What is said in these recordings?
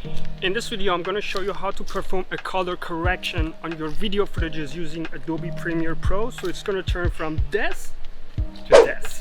In this video, I'm going to show you how to perform a color correction on your video footages using Adobe Premiere Pro. So it's going to turn from this to this.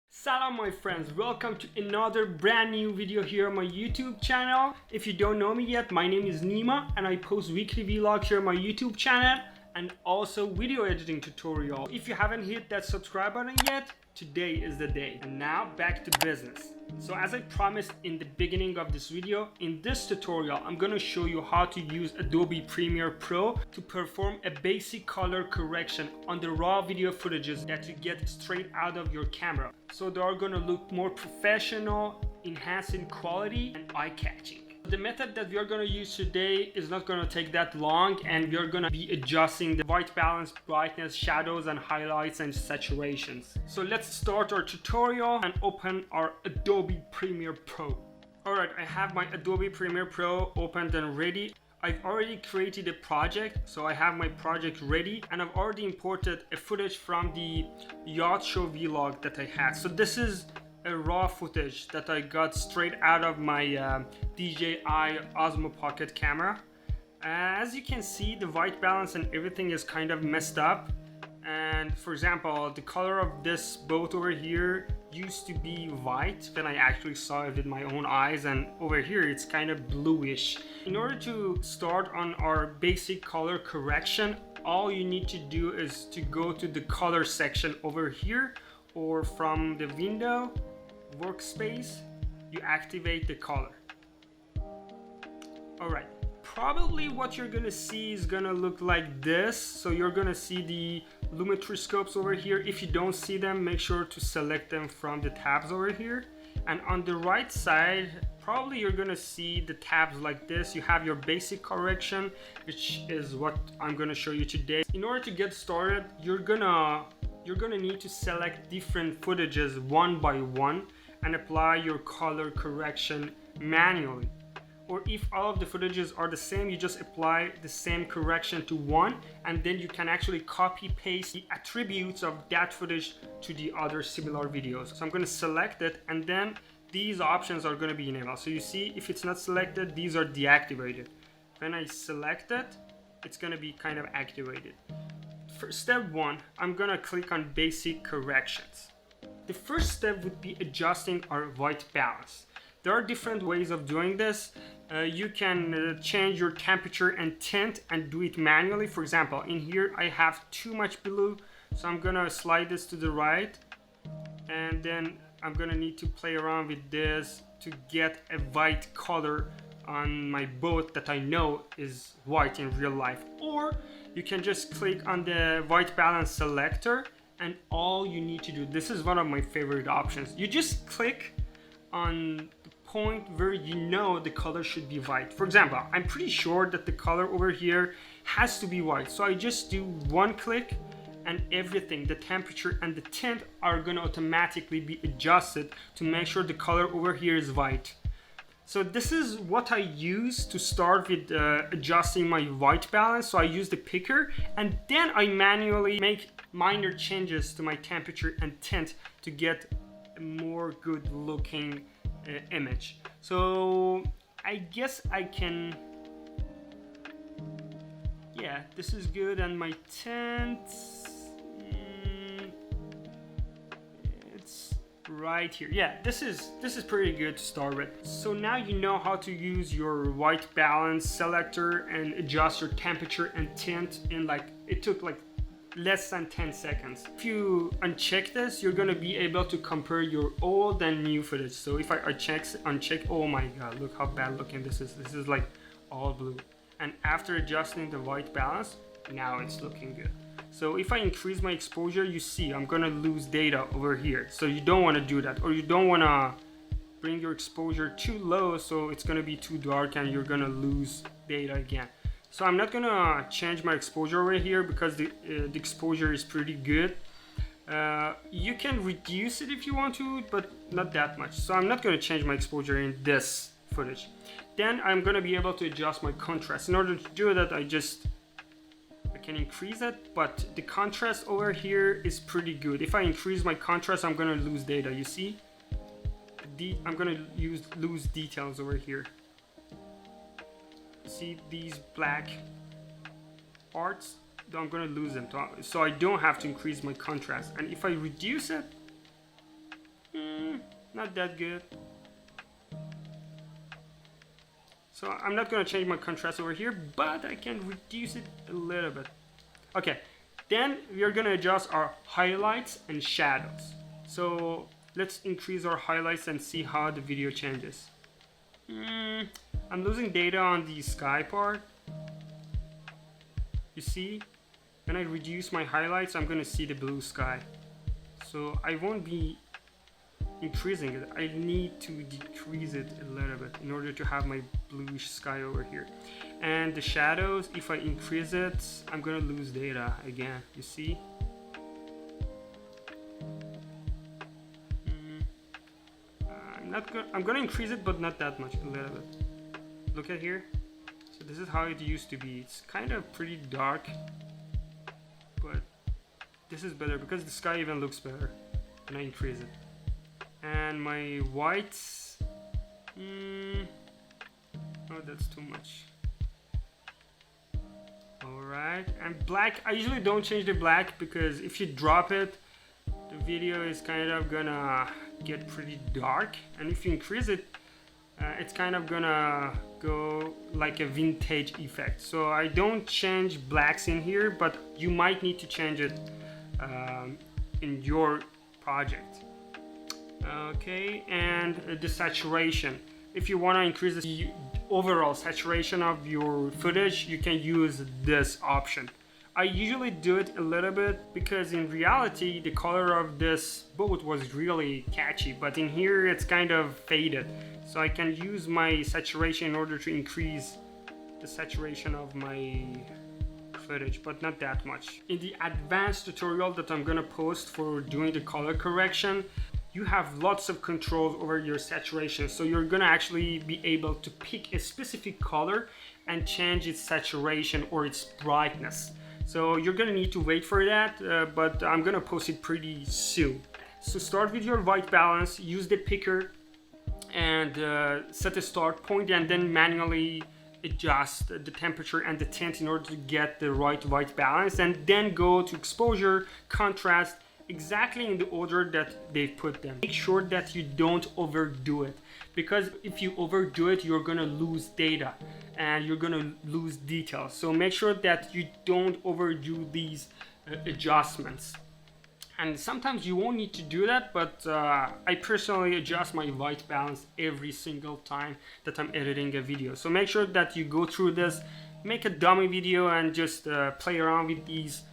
Salam my friends, welcome to another brand new video here on my YouTube channel. If you don't know me yet, my name is Nima and I post weekly vlogs here on my YouTube channel and also video editing tutorial. If you haven't hit that subscribe button yet, today is the day. And now back to business. So as I promised in the beginning of this video, in this tutorial I'm going to show you how to use Adobe Premiere Pro to perform a basic color correction on the raw video footages that you get straight out of your camera. So they are going to look more professional, enhancing quality and eye-catching. The method that we are going to use today is not going to take that long, and we are going to be adjusting the white balance, brightness, shadows and highlights and saturations. So let's start our tutorial and open our Adobe Premiere Pro. Alright, I have my Adobe Premiere Pro opened and ready. I've already created a project, so I have my project ready, and I've already imported a footage from the yacht show vlog that I had. So this is a raw footage that I got straight out of my DJI Osmo Pocket camera. As you can see, the white balance and everything is kind of messed up. And for example, the color of this boat over here used to be white when I actually saw it with my own eyes, and over here it's kind of bluish. In order to start on our basic color correction, all you need to do is to go to the color section over here, or from the window workspace you activate the color. Alright, probably what you're gonna see is gonna look like this. So you're gonna see the luminoscopes over here. If you don't see them, make sure to select them from the tabs over here. And on the right side, probably you're gonna see the tabs like this. You have your basic correction, which is what I'm gonna show you today. In order to get started, you're gonna need to select different footages one by one and apply your color correction manually. Or if all of the footages are the same, you just apply the same correction to one, and then you can actually copy paste the attributes of that footage to the other similar videos. So I'm going to select it, and then these options are going to be enabled. So you see, if it's not selected, these are deactivated. When I select it, it's going to be kind of activated. For step one, I'm going to click on basic corrections. The first step would be adjusting our white balance. There are different ways of doing this. You can change your temperature and tint and do it manually. For example, in here I have too much blue, so I'm gonna slide this to the right, and then I'm gonna need to play around with this to get a white color on my boat that I know is white in real life. Or you can just click on the white balance selector, and all you need to do, this is one of my favorite options, you just click on the point where you know the color should be white. For example, I'm pretty sure that the color over here has to be white, so I just do one click and everything, the temperature and the tint, are going to automatically be adjusted to make sure the color over here is white. So this is what I use to start with adjusting my white balance. So I use the picker, and then I manually make minor changes to my temperature and tint to get a more good looking image. So I guess I can, yeah, this is good. And my tint, it's right here. Yeah, this is pretty good to start with. So now you know how to use your white balance selector and adjust your temperature and tint in, like, it took like less than 10 seconds. If you uncheck this, you're gonna be able to compare your old and new footage. So if I uncheck, oh my god, look how bad looking this is. This is like all blue. And after adjusting the white balance, now it's looking good. So if I increase my exposure, you see I'm gonna lose data over here. So you don't want to do that, or you don't want to bring your exposure too low, so it's gonna be too dark and you're gonna lose data again. So I'm not gonna change my exposure over here because the exposure is pretty good. You can reduce it if you want to, but not that much. So I'm not gonna change my exposure in this footage. Then I'm gonna be able to adjust my contrast. In order to do that, I can increase it, but the contrast over here is pretty good. If I increase my contrast, I'm gonna lose data, you see? I'm gonna lose details over here. See these black parts? I'm gonna lose them, so I don't have to increase my contrast. And if I reduce it, not that good. So I'm not gonna change my contrast over here, but I can reduce it a little bit. Okay, then we are gonna adjust our highlights and shadows. So let's increase our highlights and see how the video changes. I'm losing data on the sky part. You see, when I reduce my highlights, I'm gonna see the blue sky. So I won't be increasing it. I need to decrease it a little bit in order to have my bluish sky over here. And the shadows, if I increase it, I'm gonna lose data again, you see? I'm gonna increase it, but not that much, a little bit. Look at here. So this is how it used to be. It's kind of pretty dark, but this is better because the sky even looks better when I increase it. And my whites, oh, that's too much. Alright, and black, I usually don't change the black because if you drop it, the video is kind of gonna get pretty dark, and if you increase it, it's kind of gonna go like a vintage effect. So I don't change blacks in here, but you might need to change it in your project. Okay, and the saturation. If you want to increase the overall saturation of your footage, you can use this option. I usually do it a little bit because in reality the color of this boat was really catchy, but in here it's kind of faded. So I can use my saturation in order to increase the saturation of my footage, but not that much. In the advanced tutorial that I'm gonna post for doing the color correction, you have lots of controls over your saturation. So you're gonna actually be able to pick a specific color and change its saturation or its brightness. So you're gonna need to wait for that, but I'm gonna post it pretty soon. So start with your white balance, use the picker and set a start point, and then manually adjust the temperature and the tint in order to get the right white balance, and then go to exposure, contrast, exactly in the order that they put them. Make sure that you don't overdo it, because if you overdo it, you're gonna lose data and you're gonna lose details. So make sure that you don't overdo these adjustments. And sometimes you won't need to do that, but I personally adjust my white balance every single time that I'm editing a video. So make sure that you go through this, make a dummy video and just play around with these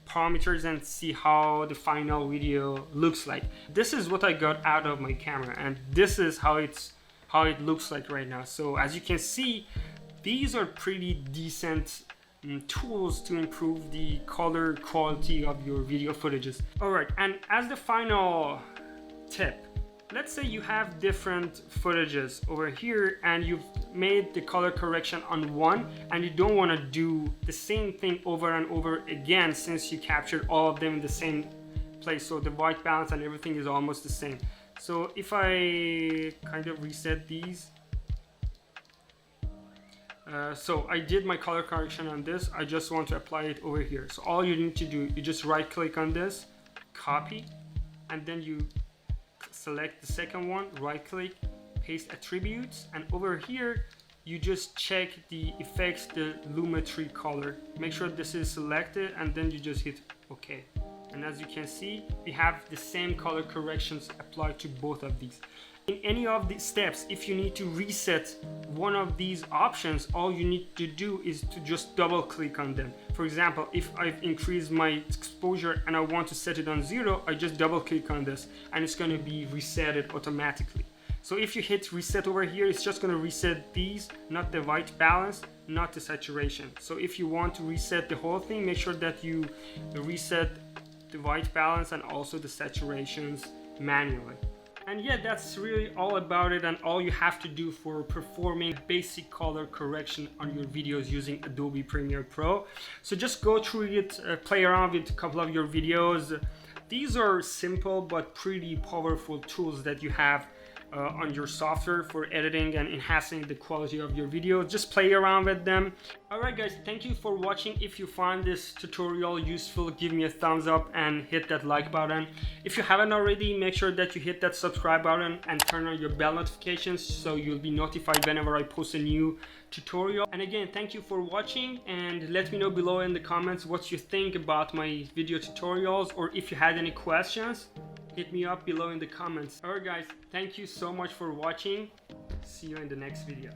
parameters and see how the final video looks like. This is what I got out of my camera, and this is how it looks like right now. So as you can see, these are pretty decent tools to improve the color quality of your video footages. Alright, and as the final tip, let's say you have different footages over here and you've made the color correction on one and you don't want to do the same thing over and over again, since you captured all of them in the same place, so the white balance and everything is almost the same. So if I kind of reset these, so I did my color correction on this, I just want to apply it over here. So all you need to do, you just right click on this, copy, and then you select the second one, right click, paste attributes, and over here you just check the effects, the lumetri color, make sure this is selected, and then you just hit OK. And as you can see, we have the same color corrections applied to both of these. In any of these steps, if you need to reset one of these options, all you need to do is to just double click on them. For example, if I've increased my exposure and I want to set it on 0, I just double click on this and it's going to be resetted automatically. So if you hit reset over here, it's just going to reset these, not the white balance, not the saturation. So if you want to reset the whole thing, make sure that you reset the white balance and also the saturations manually. And yeah, that's really all about it, and all you have to do for performing basic color correction on your videos using Adobe Premiere Pro. So just go through it, play around with a couple of your videos. These are simple but pretty powerful tools that you have on your software for editing and enhancing the quality of your videos. Just play around with them. Alright guys, thank you for watching. If you find this tutorial useful, give me a thumbs up and hit that like button. If you haven't already, make sure that you hit that subscribe button and turn on your bell notifications so you'll be notified whenever I post a new tutorial. And again, thank you for watching, and let me know below in the comments what you think about my video tutorials, or if you had any questions, hit me up below in the comments. Alright guys, thank you so much for watching. See you in the next video.